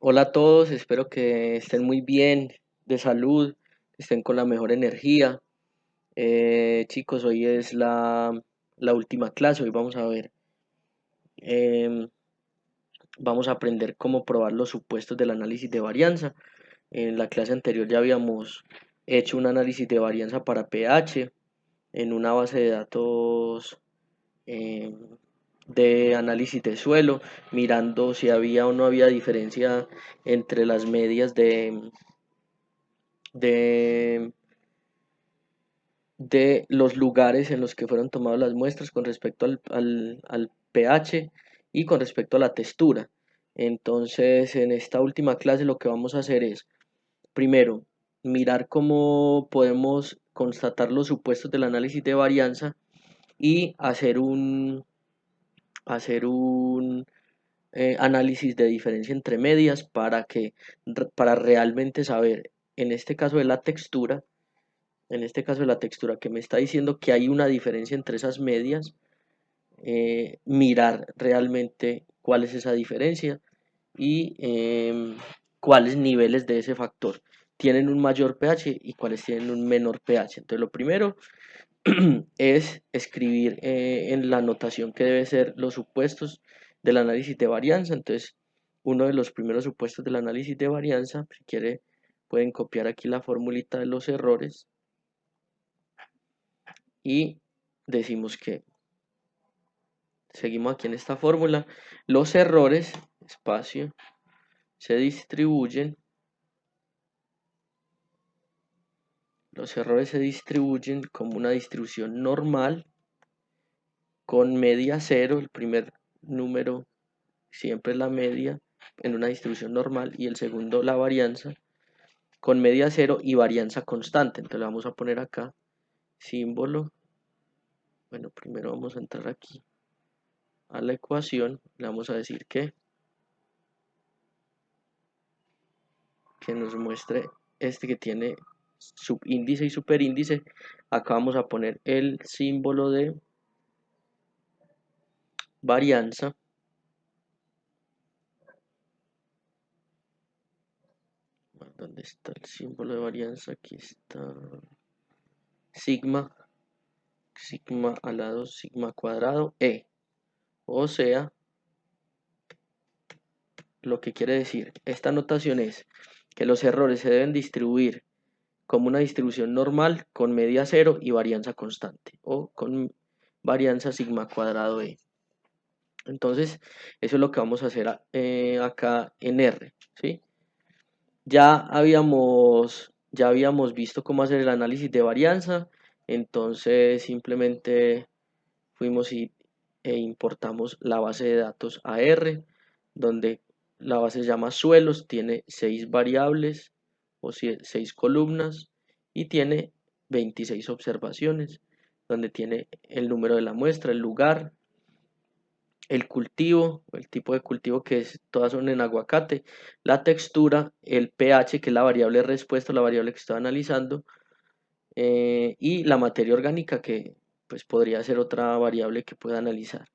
Hola a todos, espero que estén muy bien, de salud, estén con la mejor energía. Chicos, hoy es la última clase, hoy em, vamos a aprender cómo probar los supuestos del análisis de varianza. En la clase anterior ya habíamos hecho un análisis de varianza para pH en una base de datos em, de análisis de suelo, mirando si había o no había diferencia entre las medias de, de los lugares en los que fueron tomadas las muestras con respecto al pH y con respecto a la textura. Entonces, en esta última clase lo que vamos a hacer es, primero, mirar cómo podemos constatar los supuestos del análisis de varianza y hacer un análisis de diferencia entre medias para realmente saber, en este caso de la textura, que me está diciendo que hay una diferencia entre esas medias, mirar realmente cuál es esa diferencia y cuáles niveles de ese factor tienen un mayor pH y cuáles tienen un menor pH. Entonces lo primero es escribir en la notación que debe ser los supuestos del análisis de varianza. Entonces uno de los primeros supuestos del análisis de varianza, si quiere pueden copiar aquí la formulita de los errores y decimos que seguimos aquí en esta fórmula. Los errores, espacio, se distribuyen. Los errores se distribuyen como una distribución normal con media cero. El primer número siempre es la media en una distribución normal y el segundo la varianza con media cero y varianza constante. Entonces le vamos a poner acá símbolo. Bueno, primero vamos a entrar aquí a la ecuación. Le vamos a decir que nos muestre este que tiene subíndice y superíndice. Acá vamos a poner el símbolo de varianza. ¿Dónde está el símbolo de varianza? Aquí está sigma, sigma al lado, sigma cuadrado, e. O sea, lo que quiere decir esta notación es que los errores se deben distribuir como una distribución normal con media cero y varianza constante, o con varianza sigma cuadrado e. Entonces, eso es lo que vamos a hacer acá en R, ¿sí? Ya habíamos visto cómo hacer el análisis de varianza, entonces simplemente fuimos e importamos la base de datos AR, donde la base se llama suelos, tiene 6 variables o 6 columnas y tiene 26 observaciones, donde tiene el número de la muestra, el lugar, el cultivo, el tipo de cultivo todas son en aguacate, la textura, el pH, que es la variable de respuesta, la variable que estoy analizando, y la materia orgánica, que pues podría ser otra variable que pueda analizar.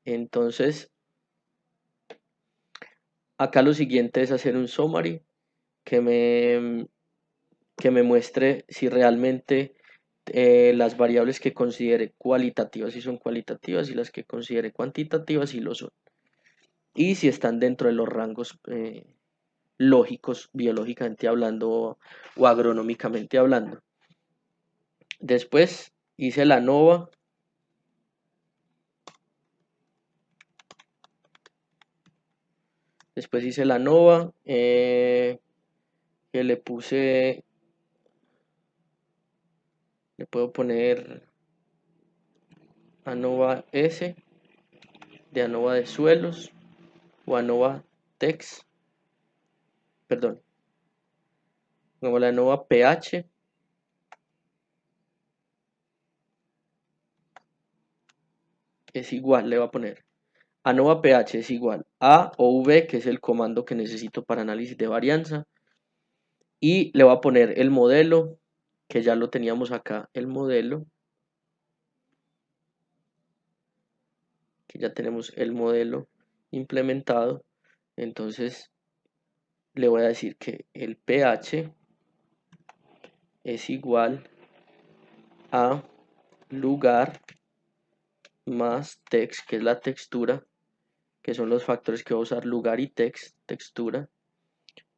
Entonces, acá lo siguiente es hacer un summary que me, que me muestre si realmente las variables que considere cualitativas si son cualitativas y las que considere cuantitativas si lo son. Y si están dentro de los rangos lógicos, biológicamente hablando o agronómicamente hablando. Después hice la ANOVA. Después hice la ANOVA, que le puedo poner ANOVA S, de ANOVA de suelos, o ANOVA TEX, perdón, como la ANOVA pH, es igual, le voy a poner ANOVA pH es igual a o V, que es el comando que necesito para análisis de varianza, y le voy a poner el modelo, que ya lo teníamos acá, el modelo, que ya tenemos el modelo implementado. Entonces le voy a decir que el pH es igual a lugar más text, que es la textura, que son los factores que voy a usar, lugar y text, textura,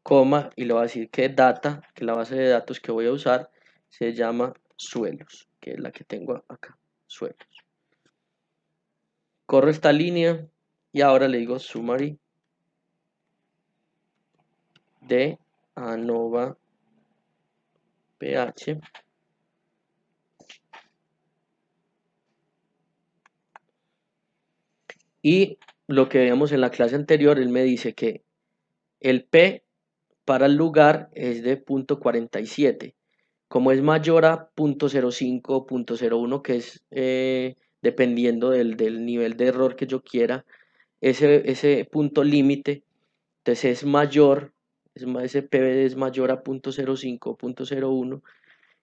coma, y le voy a decir que data, que la base de datos que voy a usar se llama suelos, que es la que tengo acá, suelos. Corro esta línea y ahora le digo summary de ANOVA pH y lo que veíamos en la clase anterior, él me dice que el P para el lugar es de 0.47. Como es mayor a 0.05 o 0.01, que es dependiendo del nivel de error que yo quiera, ese punto límite, entonces es mayor, ese PB es mayor a 0.05 o 0.01,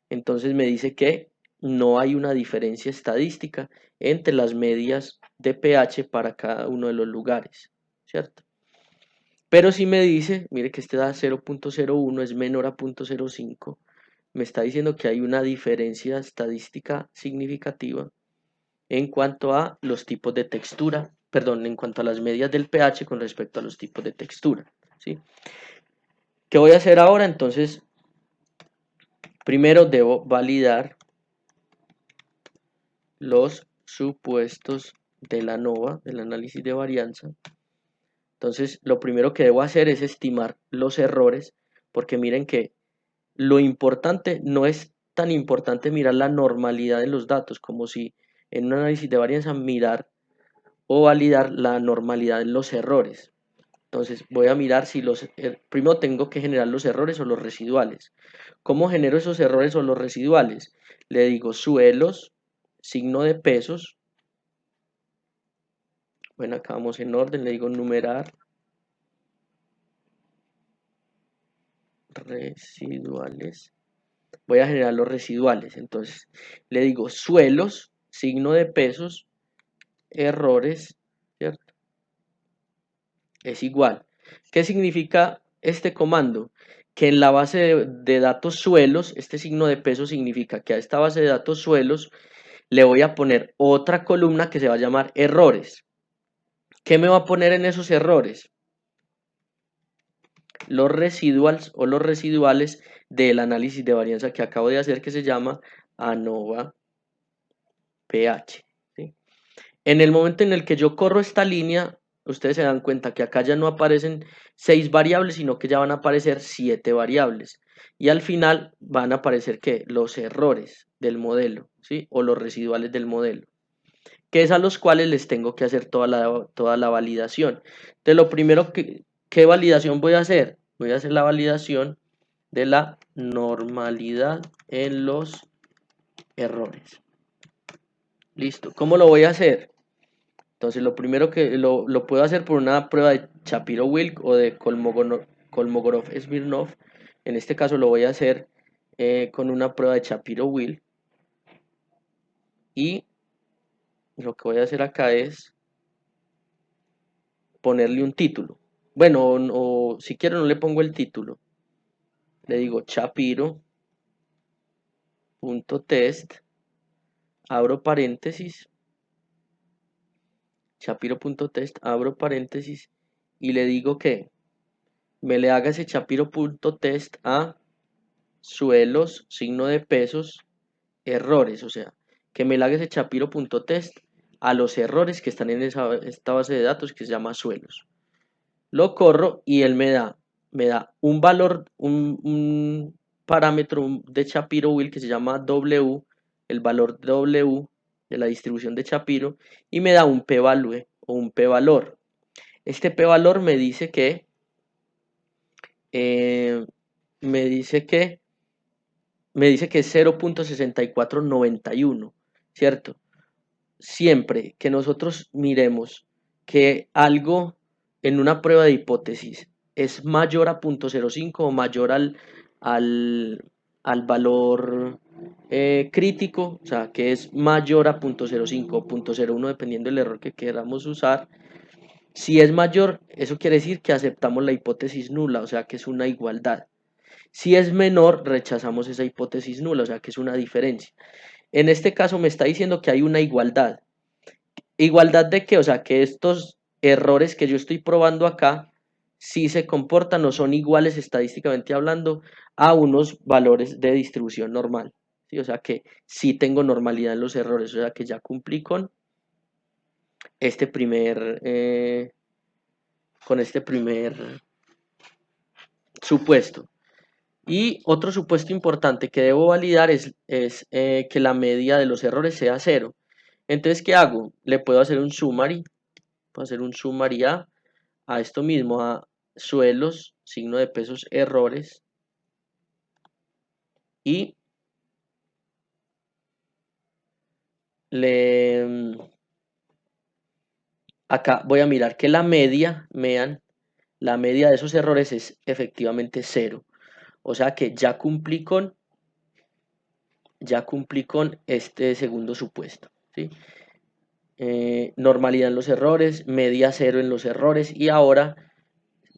entonces me dice que no hay una diferencia estadística entre las medias de pH para cada uno de los lugares, ¿cierto? Pero si me dice, mire que este da 0.01, es menor a 0.05, me está diciendo que hay una diferencia estadística significativa en cuanto a los tipos de textura, perdón, en cuanto a las medias del pH con respecto a los tipos de textura, ¿sí? ¿Qué voy a hacer ahora? Entonces, primero debo validar los supuestos de la ANOVA, del análisis de varianza. Entonces, lo primero que debo hacer es estimar los errores, porque miren que lo importante no es tan importante mirar la normalidad de los datos, como si en un análisis de varianza mirar o validar la normalidad de los errores. Entonces voy a mirar si primero tengo que generar los errores o los residuales. ¿Cómo genero esos errores o los residuales? Le digo suelos, signo de pesos. Bueno, acá vamos en orden, le digo numerar residuales. Voy a generar los residuales. Entonces le digo suelos, signo de pesos, errores, ¿cierto? Es igual. ¿Qué significa este comando? Que en la base de datos suelos, este signo de peso significa que a esta base de datos suelos le voy a poner otra columna que se va a llamar errores. ¿Qué me va a poner en esos errores? Los residuals o los residuales del análisis de varianza que acabo de hacer, que se llama ANOVA pH. ¿Sí? En el momento en el que yo corro esta línea, ustedes se dan cuenta que acá ya no aparecen 6 variables, sino que ya van a aparecer 7 variables. Y al final van a aparecer ¿qué? Los errores del modelo, ¿sí? O los residuales del modelo, que es a los cuales les tengo que hacer toda la validación. Entonces, lo primero ¿qué validación voy a hacer? Voy a hacer la validación de la normalidad en los errores. Listo. ¿Cómo lo voy a hacer? Entonces, lo primero que lo puedo hacer por una prueba de Shapiro-Wilk o de Kolmogorov-Smirnov. En este caso lo voy a hacer con una prueba de Shapiro-Wilk. Y lo que voy a hacer acá es ponerle un título. Bueno, o si quiero no le pongo el título. Le digo Shapiro.test, abro paréntesis, Shapiro.test, abro paréntesis, y le digo que me le haga ese Shapiro.test a suelos, signo de pesos, errores, o sea, que me le haga ese Shapiro.test a los errores que están en esta base de datos que se llama suelos. Lo corro y él me da un valor, un parámetro de Shapiro-Wilk que se llama W, el valor W de la distribución de Shapiro, y me da un p-value o un p-valor. Este p-valor me dice que eh, me dice que es 0.6491, ¿cierto? Siempre que nosotros miremos que algo en una prueba de hipótesis es mayor a 0.05 o mayor al valor crítico, o sea, que es mayor a 0.05 o 0.01 dependiendo del error que queramos usar, Si es mayor, eso quiere decir que aceptamos la hipótesis nula, o sea que es una igualdad. Si es menor, rechazamos esa hipótesis nula, o sea que es una diferencia. En este caso me está diciendo que hay una igualdad. ¿Igualdad de qué? O sea que estos errores que yo estoy probando acá, si se comportan o son iguales estadísticamente hablando a unos valores de distribución normal. ¿Sí? O sea que sí tengo normalidad en los errores, o sea que ya cumplí este primer, con este primer supuesto. Y otro supuesto importante que debo validar es que la media de los errores sea cero. Entonces, ¿qué hago? Le puedo hacer un summary, puedo hacer un summary a esto mismo, a suelos, signo de pesos, errores, y le, acá voy a mirar que la media, vean, la media de esos errores es efectivamente cero. O sea que ya cumplí con este segundo supuesto, ¿sí? Normalidad en los errores, media cero en los errores, y ahora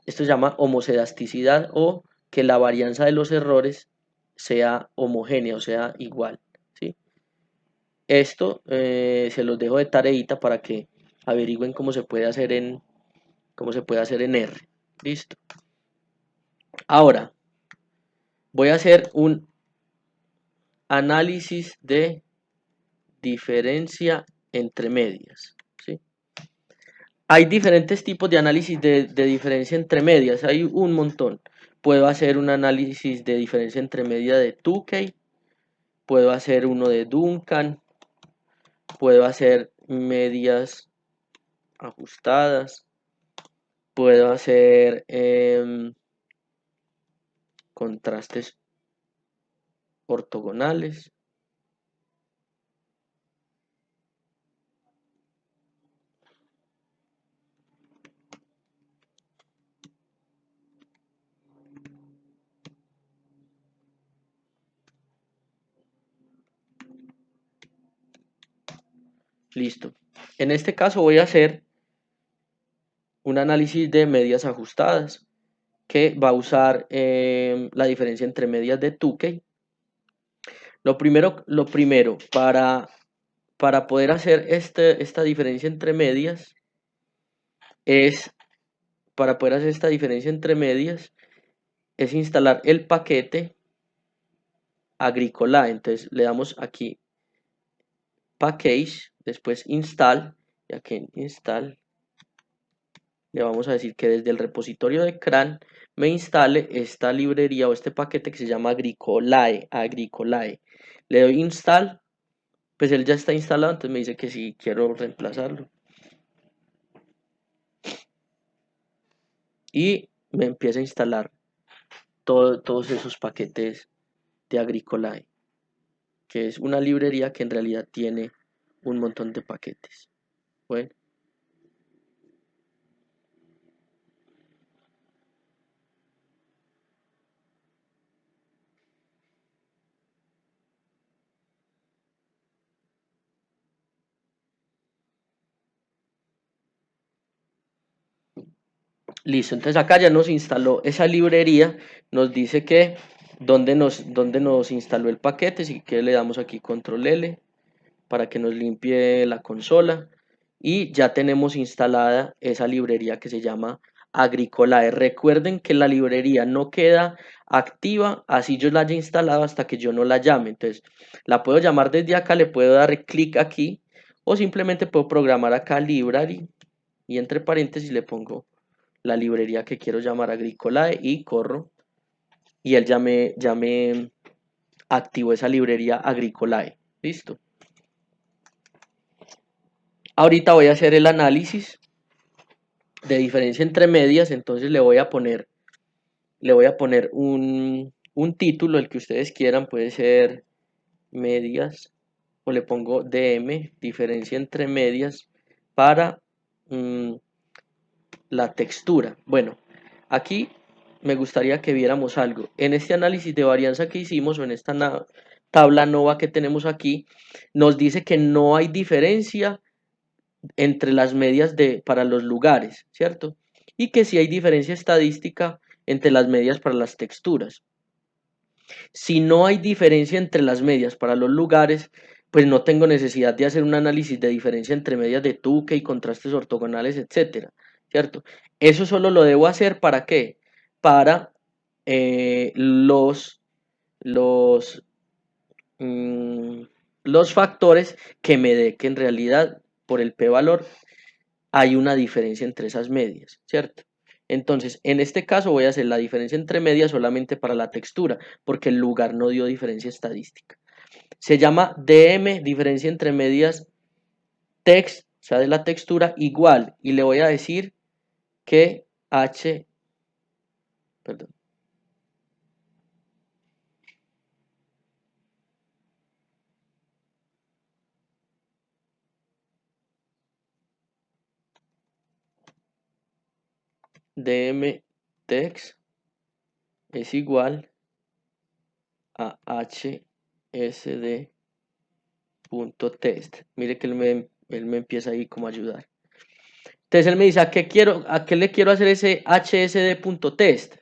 esto se llama homocedasticidad, o que la varianza de los errores sea homogénea, o sea igual, ¿sí? Esto se los dejo de tareita para que averigüen cómo se puede hacer en R. Listo. Ahora voy a hacer un análisis de diferencia entre medias, ¿sí? Hay diferentes tipos de análisis de diferencia entre medias, hay un montón. Puedo hacer un análisis de diferencia entre media de Tukey, puedo hacer uno de Duncan, puedo hacer medias ajustadas, puedo hacer contrastes ortogonales. Listo. En este caso voy a hacer un análisis de medias ajustadas que va a usar la diferencia entre medias de Tukey. Lo primero para poder hacer esta diferencia entre medias es, para poder hacer esta diferencia entre medias, es instalar el paquete Agricolae. Entonces le damos aquí Package, después Install, y aquí en Install le vamos a decir que desde el repositorio de CRAN me instale esta librería o este paquete que se llama Agricolae. Le doy Install, pues él ya está instalado, entonces me dice que si quiero reemplazarlo. Y me empieza a instalar todos esos paquetes de Agricolae, que es una librería que en realidad tiene un montón de paquetes. Bueno, listo, entonces acá ya nos instaló esa librería, nos dice que dónde nos instaló el paquete, así que le damos aquí control L para que nos limpie la consola, y ya tenemos instalada esa librería que se llama Agricolae. Recuerden que la librería no queda activa así yo la haya instalado hasta que yo no la llame. Entonces la puedo llamar desde acá, le puedo dar clic aquí, o simplemente puedo programar acá library y entre paréntesis le pongo la librería que quiero llamar Agricolae y corro, y él ya me activó esa librería Agricolae. Listo. Ahorita voy a hacer el análisis de diferencia entre medias, entonces le voy a poner un título, el que ustedes quieran, puede ser medias, o le pongo DM, diferencia entre medias, para la textura. Bueno, aquí me gustaría que viéramos algo. En este análisis de varianza que hicimos, o en esta tabla nova que tenemos aquí, nos dice que no hay diferencia entre las medias para los lugares, ¿cierto? Y que si hay diferencia estadística entre las medias para las texturas. Si no hay diferencia entre las medias para los lugares, pues no tengo necesidad de hacer un análisis de diferencia entre medias de Tukey y contrastes ortogonales, etcétera, ¿cierto? Eso solo lo debo hacer ¿para qué? Para los, los factores que me dé que en realidad por el p-valor hay una diferencia entre esas medias, ¿cierto? Entonces, en este caso voy a hacer la diferencia entre medias solamente para la textura, porque el lugar no dio diferencia estadística. Se llama DM, diferencia entre medias text, o sea, de la textura, igual, y le voy a decir que H, perdón, DM text es igual a hsd.test. Mire que él me empieza ahí como a ayudar. Entonces él me dice, ¿a qué le quiero hacer ese hsd.test?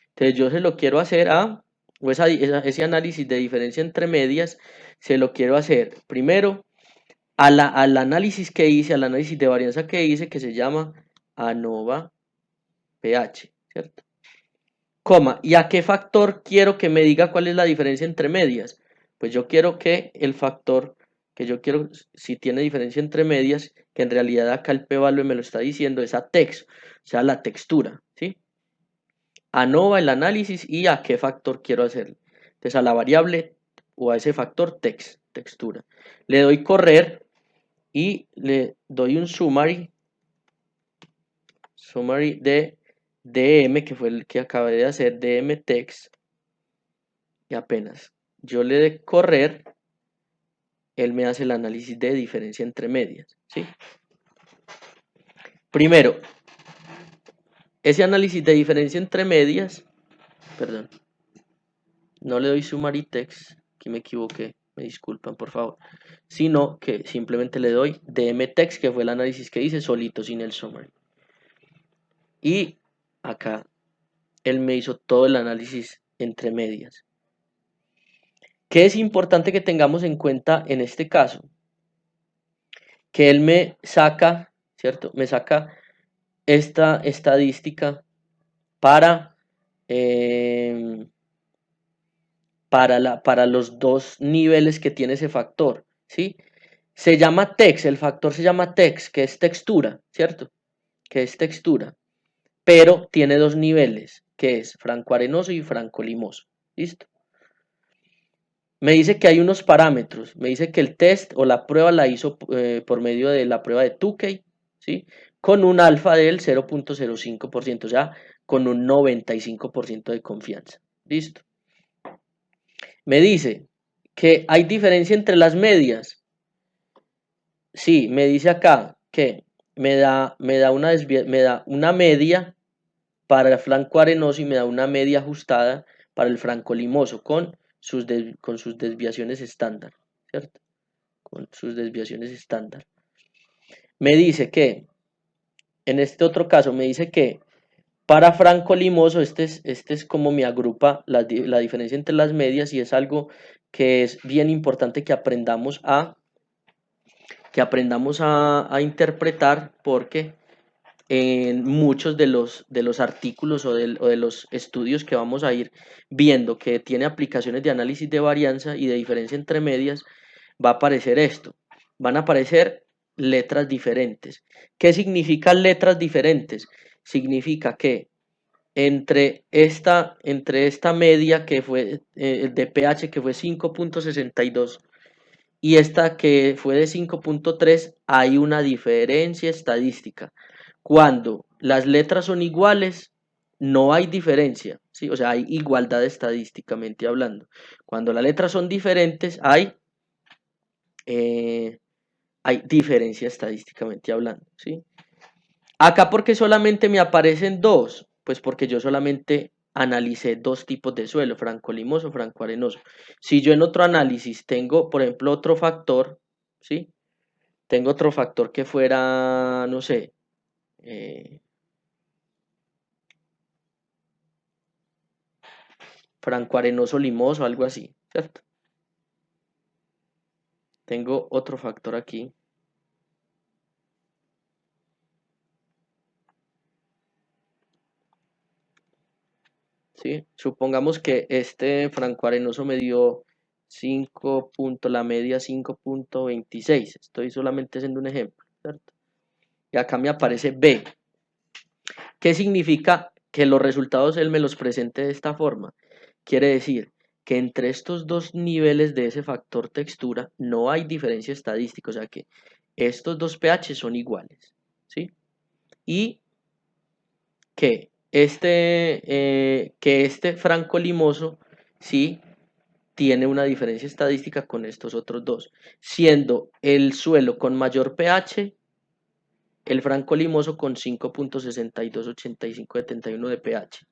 Entonces yo se lo quiero hacer o ese análisis de diferencia entre medias, se lo quiero hacer primero al análisis que hice, al análisis de varianza que hice, que se llama ANOVA pH, ¿cierto? Coma, ¿y a qué factor quiero que me diga cuál es la diferencia entre medias? Pues yo quiero que el factor que yo quiero, si tiene diferencia entre medias, que en realidad acá el p-value me lo está diciendo, es a text, o sea, la textura, ¿sí? ANOVA el análisis y a qué factor quiero hacerlo. Entonces a la variable o a ese factor text, textura. Le doy correr y le doy un summary de DM, que fue el que acabé de hacer, DM text, y apenas yo le dé correr, él me hace el análisis de diferencia entre medias, ¿sí? Primero, ese análisis de diferencia entre medias, perdón, no le doy summary text, aquí me equivoqué, me disculpan por favor, sino que simplemente le doy DM text, que fue el análisis que hice solito sin el summary. Y acá él me hizo todo el análisis entre medias. ¿Qué es importante que tengamos en cuenta en este caso? Que él me saca, ¿cierto? Me saca esta estadística para, para los dos niveles que tiene ese factor, ¿sí? Se llama text, el factor se llama text, que es textura, ¿cierto? Que es textura, pero tiene dos niveles, que es franco-arenoso y franco-limoso, ¿listo? Me dice que hay unos parámetros, me dice que el test o la prueba la hizo por medio de la prueba de Tukey, ¿sí? Con un alfa del 0.05%, o sea, con un 95% de confianza, ¿listo? Me dice que hay diferencia entre las medias. Sí, me dice acá que me da una media para el flanco arenoso y me da una media ajustada para el franco limoso con sus desviaciones estándar, ¿cierto? Con sus desviaciones estándar. Me dice que, en este otro caso, me dice que para franco limoso, este es como me agrupa la diferencia entre las medias y es algo que es bien importante que aprendamos a interpretar porque en muchos de los artículos o de los estudios que vamos a ir viendo que tiene aplicaciones de análisis de varianza y de diferencia entre medias, va a aparecer esto. Van a aparecer letras diferentes. ¿Qué significan letras diferentes? Significa que entre esta media que fue de pH que fue 5.62 y esta que fue de 5.3 hay una diferencia estadística. Cuando las letras son iguales, no hay diferencia, ¿sí? O sea, hay igualdad estadísticamente hablando. Cuando las letras son diferentes, hay diferencia estadísticamente hablando, ¿sí? Acá porque solamente me aparecen dos, pues porque yo solamente analicé dos tipos de suelo, franco-limoso, franco-arenoso. Si yo en otro análisis tengo, por ejemplo, otro factor, ¿sí? Tengo otro factor que fuera, no sé, Franco Arenoso Limoso, algo así, ¿cierto? Tengo otro factor aquí. ¿Sí? Supongamos que este Franco Arenoso me dio 5 puntos, la media 5,26. Estoy solamente haciendo un ejemplo, ¿cierto? Y acá me aparece B. ¿Qué significa que los resultados él me los presente de esta forma? Quiere decir que entre estos dos niveles de ese factor textura no hay diferencia estadística, o sea que estos dos pH son iguales, ¿sí? Y que este Franco Limoso sí tiene una diferencia estadística con estos otros dos, siendo el suelo con mayor pH el Franco Limoso con 5,628571 de pH.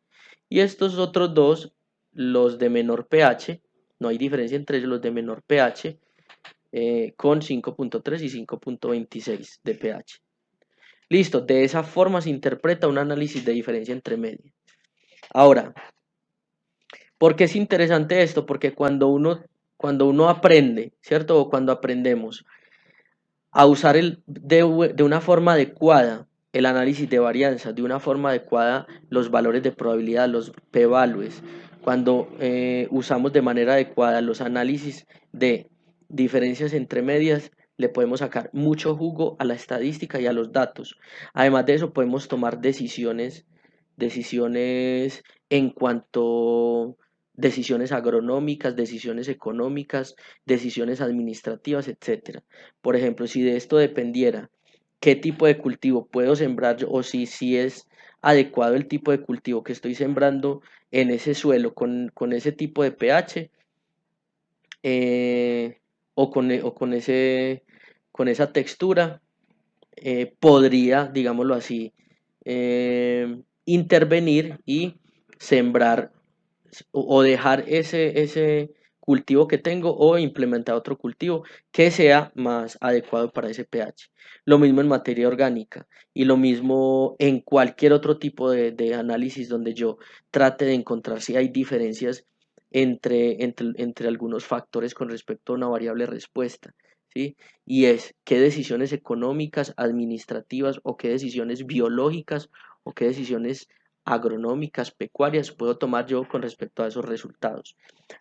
Y estos otros dos, los de menor pH, no hay diferencia entre ellos, los de menor pH, con 5,3 y 5,26 de pH. Listo, de esa forma se interpreta un análisis de diferencia entre medias. Ahora, ¿por qué es interesante esto? Porque cuando uno aprende, ¿cierto? O cuando aprendemos a usar de una forma adecuada el análisis de varianza, de una forma adecuada los valores de probabilidad, los p-values, cuando usamos de manera adecuada los análisis de diferencias entre medias, le podemos sacar mucho jugo a la estadística y a los datos. Además de eso, podemos tomar decisiones en cuanto decisiones agronómicas, decisiones económicas, decisiones administrativas, etcétera. Por ejemplo, si de esto dependiera qué tipo de cultivo puedo sembrar yo, o si es adecuado el tipo de cultivo que estoy sembrando en ese suelo con ese tipo de pH, con esa textura, podría, digámoslo así, intervenir y sembrar o dejar ese cultivo que tengo o implementar otro cultivo que sea más adecuado para ese pH. Lo mismo en materia orgánica y lo mismo en cualquier otro tipo de análisis donde yo trate de encontrar si hay diferencias entre algunos factores con respecto a una variable respuesta. ¿Sí? Y es qué decisiones económicas, administrativas o qué decisiones biológicas o qué decisiones agronómicas, pecuarias puedo tomar yo con respecto a esos resultados.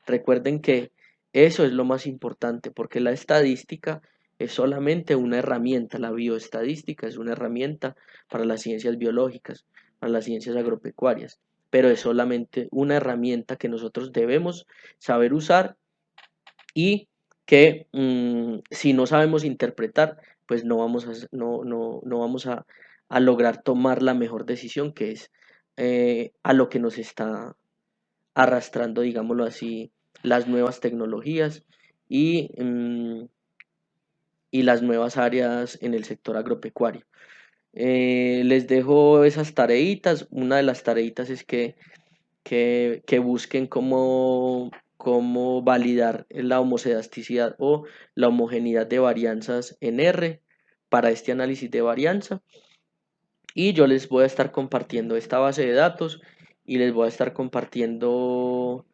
Recuerden que eso es lo más importante porque la estadística es solamente una herramienta, la bioestadística es una herramienta para las ciencias biológicas, para las ciencias agropecuarias, pero es solamente una herramienta que nosotros debemos saber usar y que si no sabemos interpretar, pues no vamos a lograr tomar la mejor decisión, que es a lo que nos está arrastrando, digámoslo así, las nuevas tecnologías y las nuevas áreas en el sector agropecuario. Les dejo esas tareitas. Una de las tareitas es que busquen cómo validar la homocedasticidad o la homogeneidad de varianzas en R para este análisis de varianza. Y yo les voy a estar compartiendo esta base de datos y les voy a estar compartiendo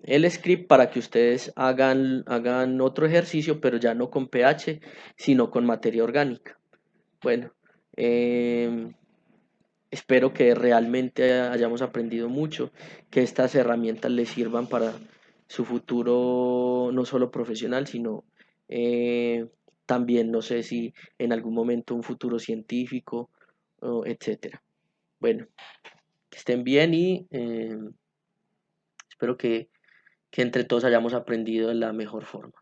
el script para que ustedes hagan otro ejercicio, pero ya no con pH, sino con materia orgánica. Bueno, espero que realmente hayamos aprendido mucho, que estas herramientas les sirvan para su futuro, no solo profesional, sino eh, también, no sé si en algún momento un futuro científico, etcétera. Bueno, que estén bien y espero que entre todos hayamos aprendido de la mejor forma.